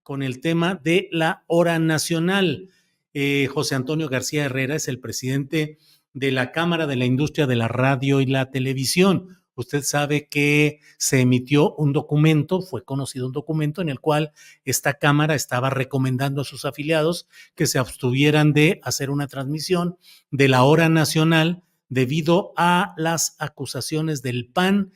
con el tema de la hora nacional. José Antonio García Herrera es el presidente de la Cámara de la Industria de la Radio y la Televisión. Usted sabe que se emitió un documento, fue conocido un documento en el cual esta Cámara estaba recomendando a sus afiliados que se abstuvieran de hacer una transmisión de la hora nacional debido a las acusaciones del PAN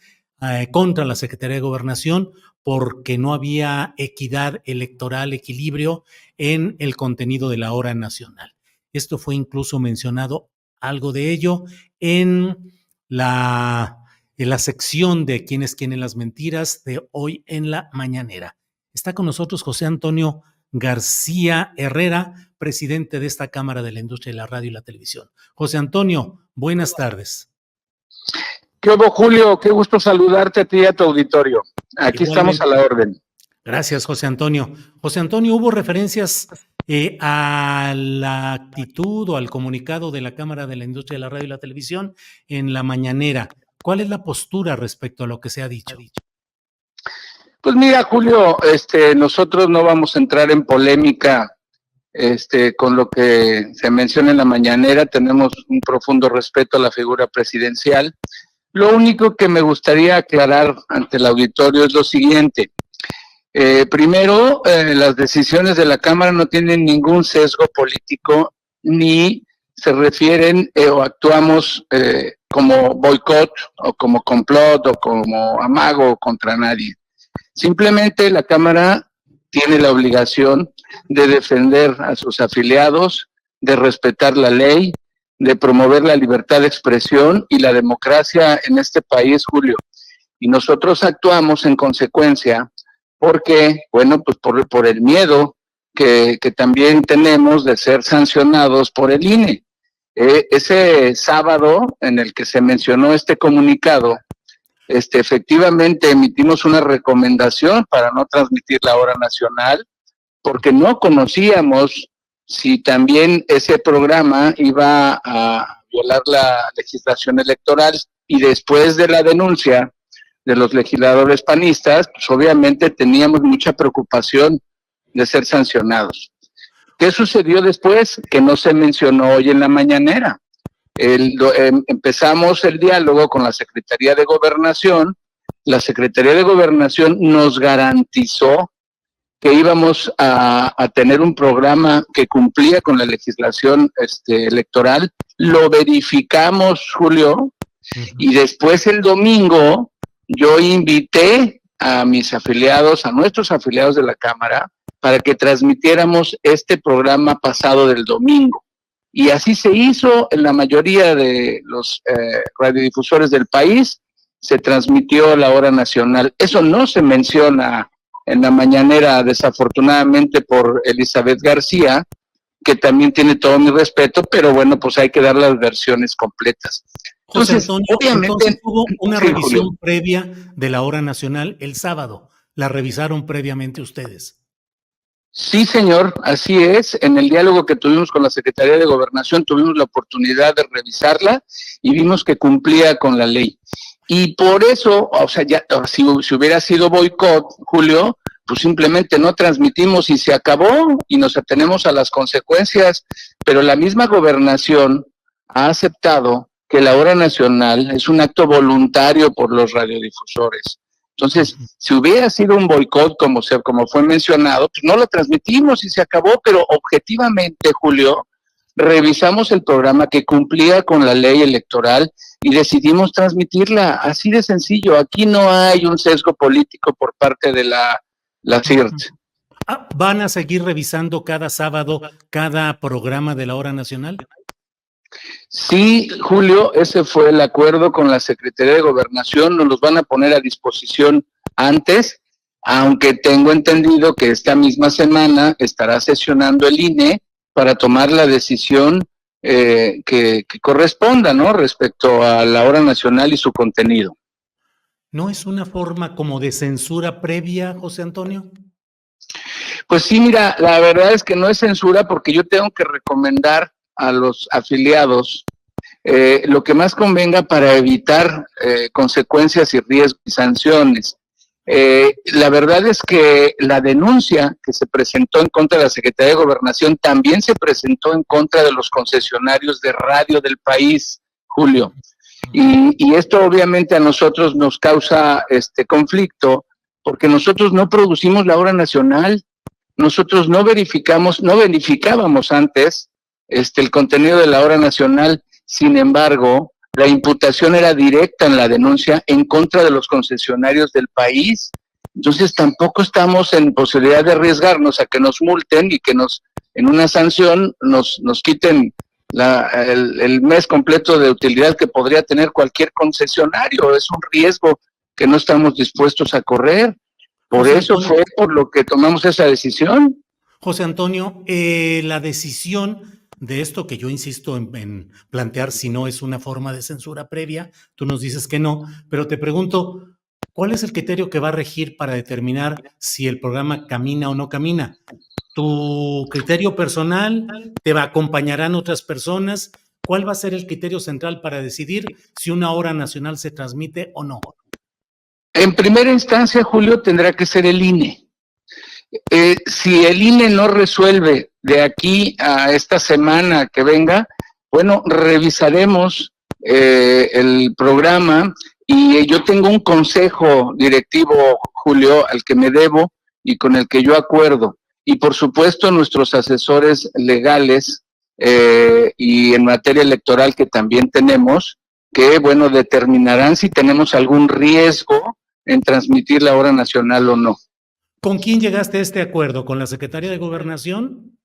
contra la Secretaría de Gobernación porque no había equidad electoral, equilibrio en el contenido de la hora nacional. Esto fue incluso mencionado, algo de ello, en la sección de Quiénes quieren las mentiras de hoy en la mañanera. Está con nosotros José Antonio García Herrera, presidente de esta Cámara de la Industria de la Radio y la Televisión. José Antonio, buenas tardes. ¿Qué hubo, Julio? Qué gusto saludarte a ti y a tu auditorio. Aquí igualmente estamos a la orden. Gracias, José Antonio. José Antonio, hubo referencias a la actitud o al comunicado de la Cámara de la Industria de la Radio y la Televisión en la mañanera. ¿Cuál es la postura respecto a lo que se ha dicho? Pues mira, Julio, nosotros no vamos a entrar en polémica con lo que se menciona en la mañanera. Tenemos un profundo respeto a la figura presidencial. Lo único que me gustaría aclarar ante el auditorio es lo siguiente. Primero, las decisiones de la Cámara no tienen ningún sesgo político ni se refieren o actuamos como boicot o como complot o como amago contra nadie. Simplemente la Cámara tiene la obligación de defender a sus afiliados, de respetar la ley, de promover la libertad de expresión y la democracia en este país, Julio. Y nosotros actuamos en consecuencia porque, bueno, pues por el miedo que también tenemos de ser sancionados por el INE. Ese sábado en el que se mencionó este comunicado, efectivamente emitimos una recomendación para no transmitir la hora nacional, porque no conocíamos si también ese programa iba a violar la legislación electoral, y después de la denuncia de los legisladores panistas, pues obviamente teníamos mucha preocupación de ser sancionados. ¿Qué sucedió después? Que no se mencionó hoy en la mañanera. Empezamos el diálogo con la Secretaría de Gobernación. La Secretaría de Gobernación nos garantizó que íbamos a tener un programa que cumplía con la legislación electoral. Lo verificamos, Julio, y después el domingo yo invité a mis afiliados, a nuestros afiliados de la Cámara, para que transmitiéramos este programa pasado del domingo. Y así se hizo en la mayoría de los radiodifusores del país, se transmitió la hora nacional. Eso no se menciona en la mañanera, desafortunadamente, por Elizabeth García, que también tiene todo mi respeto, pero bueno, pues hay que dar las versiones completas. Entonces, José Antonio, obviamente hubo una revisión previa de la hora nacional el sábado. ¿La revisaron previamente ustedes? Sí, señor, así es. En el diálogo que tuvimos con la Secretaría de Gobernación tuvimos la oportunidad de revisarla y vimos que cumplía con la ley. Y por eso, o sea, ya si hubiera sido boicot, Julio, pues simplemente no transmitimos y se acabó y nos atenemos a las consecuencias. Pero la misma Gobernación ha aceptado que la hora nacional es un acto voluntario por los radiodifusores. Entonces, si hubiera sido un boicot como fue mencionado, pues no lo transmitimos y se acabó, pero objetivamente, Julio, revisamos el programa que cumplía con la ley electoral y decidimos transmitirla, así de sencillo. Aquí no hay un sesgo político por parte de la CIRT. ¿Van a seguir revisando cada sábado cada programa de la hora nacional? Sí, Julio, ese fue el acuerdo con la Secretaría de Gobernación. Nos los van a poner a disposición antes, aunque tengo entendido que esta misma semana estará sesionando el INE para tomar la decisión que corresponda, ¿no?, respecto a la hora nacional y su contenido. ¿No es una forma como de censura previa, José Antonio? Pues sí, mira, la verdad es que no es censura, porque yo tengo que recomendar a los afiliados lo que más convenga para evitar consecuencias y riesgos y sanciones. La verdad es que la denuncia que se presentó en contra de la Secretaría de Gobernación también se presentó en contra de los concesionarios de radio del país, Julio. Y esto obviamente a nosotros nos causa conflicto, porque nosotros no producimos la hora nacional, nosotros no verificábamos antes el contenido de la hora nacional. Sin embargo, la imputación era directa en la denuncia en contra de los concesionarios del país. Entonces tampoco estamos en posibilidad de arriesgarnos a que nos multen y que en una sanción nos quiten el mes completo de utilidad que podría tener cualquier concesionario. Es un riesgo que no estamos dispuestos a correr. Por José eso Antonio, fue por lo que tomamos esa decisión. José Antonio, la decisión de esto que yo insisto en plantear, si no es una forma de censura previa, tú nos dices que no, pero te pregunto, ¿cuál es el criterio que va a regir para determinar si el programa camina o no camina? ¿Tu criterio personal? ¿Te acompañarán otras personas? ¿Cuál va a ser el criterio central para decidir si una hora nacional se transmite o no? En primera instancia, Julio, tendrá que ser el INE. Si el INE no resuelve de aquí a esta semana que venga, bueno, revisaremos el programa y yo tengo un consejo directivo, Julio, al que me debo y con el que yo acuerdo. Y por supuesto nuestros asesores legales y en materia electoral que también tenemos, que bueno, determinarán si tenemos algún riesgo en transmitir la hora nacional o no. ¿Con quién llegaste a este acuerdo? ¿Con la Secretaría de Gobernación?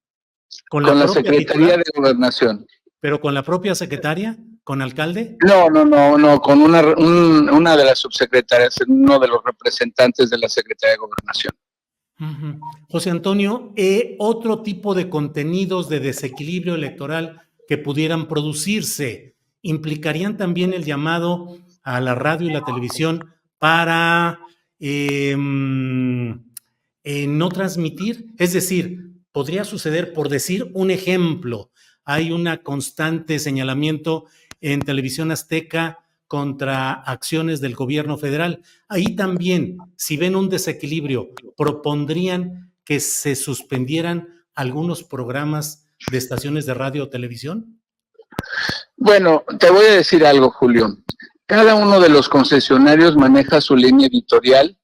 ¿Con la propia Secretaría titular? de Gobernación. ¿Pero con la propia secretaria? ¿Con alcalde? No, con una de las subsecretarias, uno de los representantes de la Secretaría de Gobernación. Uh-huh. José Antonio, otro tipo de contenidos de desequilibrio electoral que pudieran producirse, ¿implicarían también el llamado a la radio y la televisión para no transmitir? Es decir, podría suceder, por decir un ejemplo, hay un constante señalamiento en Televisión Azteca contra acciones del gobierno federal. Ahí también, si ven un desequilibrio, propondrían que se suspendieran algunos programas de estaciones de radio o televisión. Bueno, te voy a decir algo, Julio. Cada uno de los concesionarios maneja su línea editorial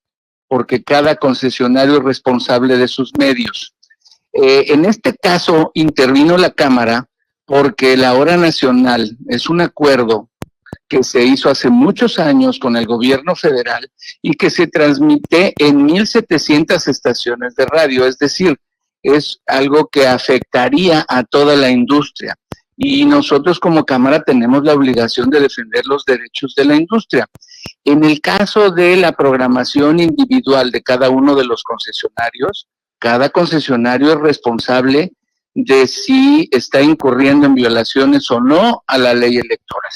porque cada concesionario es responsable de sus medios. En este caso intervino la Cámara porque la hora nacional es un acuerdo que se hizo hace muchos años con el gobierno federal y que se transmite en 1,700 estaciones de radio, es decir, es algo que afectaría a toda la industria. Y nosotros como Cámara tenemos la obligación de defender los derechos de la industria. En el caso de la programación individual de cada uno de los concesionarios, cada concesionario es responsable de si está incurriendo en violaciones o no a la ley electoral.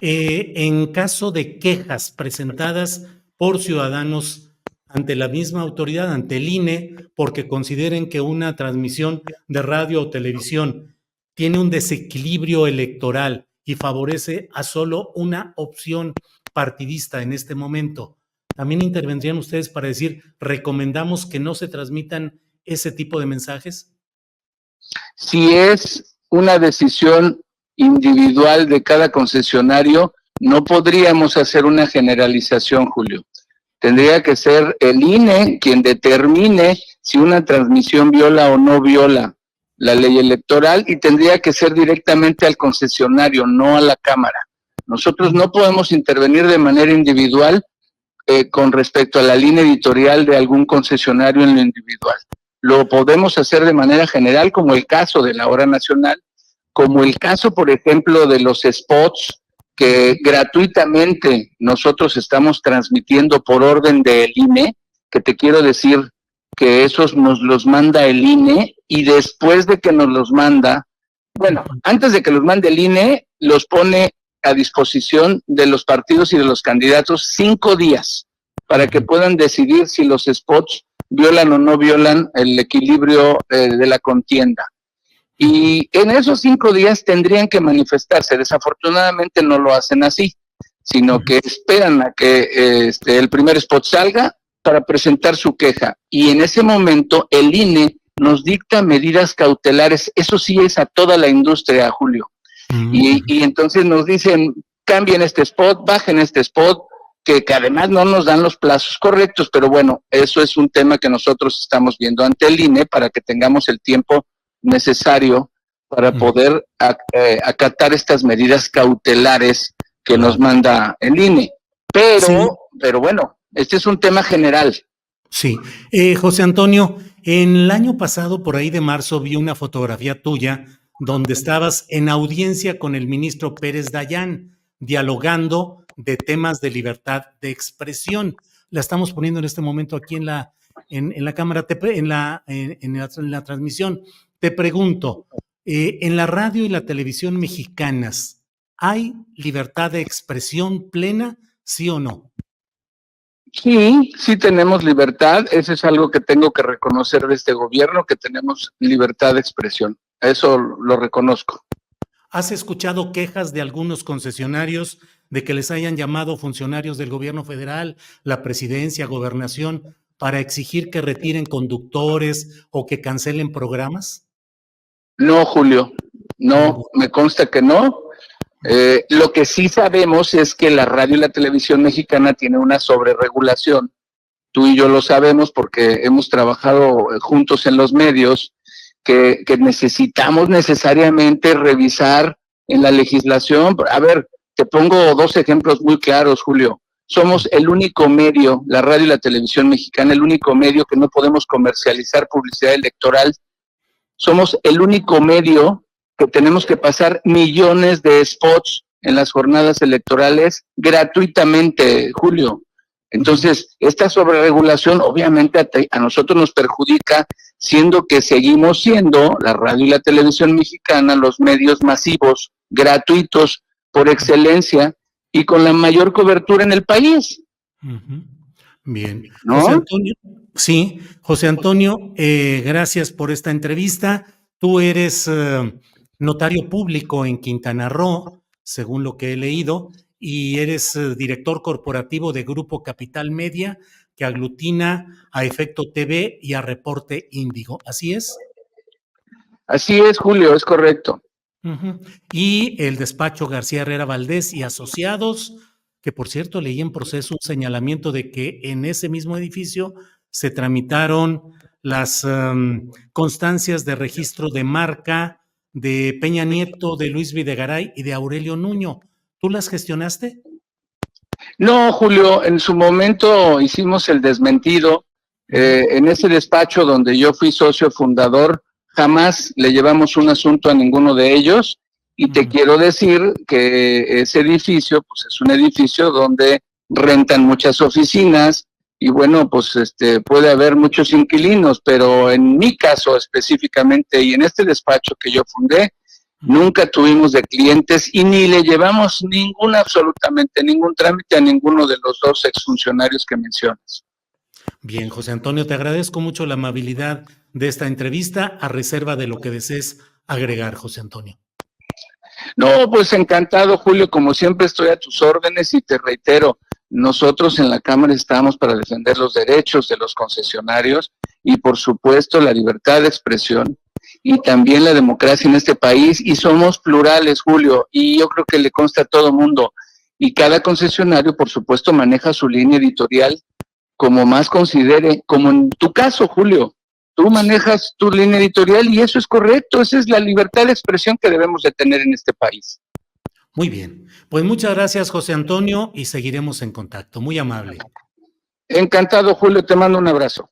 En caso de quejas presentadas por ciudadanos ante la misma autoridad, ante el INE, porque consideren que una transmisión de radio o televisión tiene un desequilibrio electoral y favorece a solo una opción partidista en este momento, ¿también intervendrían ustedes para decir, recomendamos que no se transmitan ese tipo de mensajes? Si es una decisión individual de cada concesionario, no podríamos hacer una generalización, Julio. Tendría que ser el INE quien determine si una transmisión viola o no viola la ley electoral y tendría que ser directamente al concesionario, no a la Cámara. Nosotros no podemos intervenir de manera individual con respecto a la línea editorial de algún concesionario en lo individual. Lo podemos hacer de manera general, como el caso de la hora nacional, como el caso, por ejemplo, de los spots que gratuitamente nosotros estamos transmitiendo por orden del INE, que te quiero decir que esos nos los manda el INE y después de que nos los manda, bueno, antes de que los mande el INE, los pone a disposición de los partidos y de los candidatos 5 días para que puedan decidir si los spots violan o no violan el equilibrio de la contienda. Y en esos 5 días tendrían que manifestarse. Desafortunadamente no lo hacen así. sino que esperan a que el primer spot salga para presentar su queja. Y en ese momento el INE nos dicta medidas cautelares, eso sí es a toda la industria, Julio. Y entonces nos dicen, cambien este spot, bajen este spot, que además no nos dan los plazos correctos, pero bueno, eso es un tema que nosotros estamos viendo ante el INE para que tengamos el tiempo necesario para poder acatar estas medidas cautelares que nos manda el INE. Pero bueno, este es un tema general. Sí. José Antonio, en el año pasado, por ahí de marzo, vi una fotografía tuya donde estabas en audiencia con el ministro Pérez Dayán, dialogando de temas de libertad de expresión. La estamos poniendo en este momento aquí en la cámara, en la transmisión. Te pregunto, en la radio y la televisión mexicanas, ¿hay libertad de expresión plena, sí o no? Sí tenemos libertad, eso es algo que tengo que reconocer de este gobierno, que tenemos libertad de expresión, eso lo reconozco. ¿Has escuchado quejas de algunos concesionarios de que les hayan llamado funcionarios del gobierno federal, la presidencia, gobernación, para exigir que retiren conductores o que cancelen programas? No, Julio, no, me consta que no. Lo que sí sabemos es que la radio y la televisión mexicana tiene una sobreregulación. Tú y yo lo sabemos porque hemos trabajado juntos en los medios, que necesitamos necesariamente revisar en la legislación. A ver, te pongo dos ejemplos muy claros, Julio. Somos el único medio, la radio y la televisión mexicana, el único medio que no podemos comercializar publicidad electoral. Somos el único medio que tenemos que pasar millones de spots en las jornadas electorales gratuitamente, Julio. Entonces, esta sobreregulación obviamente a nosotros nos perjudica, siendo que seguimos siendo la radio y la televisión mexicana los medios masivos, gratuitos, por excelencia, y con la mayor cobertura en el país. Bien. ¿No? José Antonio, sí, José Antonio, gracias por esta entrevista. Tú eres notario público en Quintana Roo, según lo que he leído, y eres director corporativo de Grupo Capital Media, que aglutina a Efecto TV y a Reporte Índigo. ¿Así es? Así es, Julio, es correcto. Y el despacho García Herrera Valdés y Asociados, que por cierto leí en proceso un señalamiento de que en ese mismo edificio se tramitaron las constancias de registro de marca de Peña Nieto, de Luis Videgaray y de Aurelio Nuño. ¿Tú las gestionaste? No, Julio, en su momento hicimos el desmentido. En ese despacho donde yo fui socio fundador, jamás le llevamos un asunto a ninguno de ellos. Y te quiero decir que ese edificio, pues es un edificio donde rentan muchas oficinas y bueno, pues puede haber muchos inquilinos, pero en mi caso específicamente y en este despacho que yo fundé, nunca tuvimos de clientes y ni le llevamos absolutamente ningún trámite a ninguno de los dos exfuncionarios que mencionas. Bien, José Antonio, te agradezco mucho la amabilidad de esta entrevista, a reserva de lo que desees agregar, José Antonio. No, pues encantado, Julio, como siempre estoy a tus órdenes y te reitero, nosotros en la Cámara estamos para defender los derechos de los concesionarios y por supuesto la libertad de expresión y también la democracia en este país y somos plurales, Julio, y yo creo que le consta a todo mundo y cada concesionario por supuesto maneja su línea editorial como más considere, como en tu caso, Julio. Tú manejas tu línea editorial y eso es correcto, esa es la libertad de expresión que debemos de tener en este país. Muy bien, pues muchas gracias, José Antonio, y seguiremos en contacto. Muy amable. Encantado, Julio, te mando un abrazo.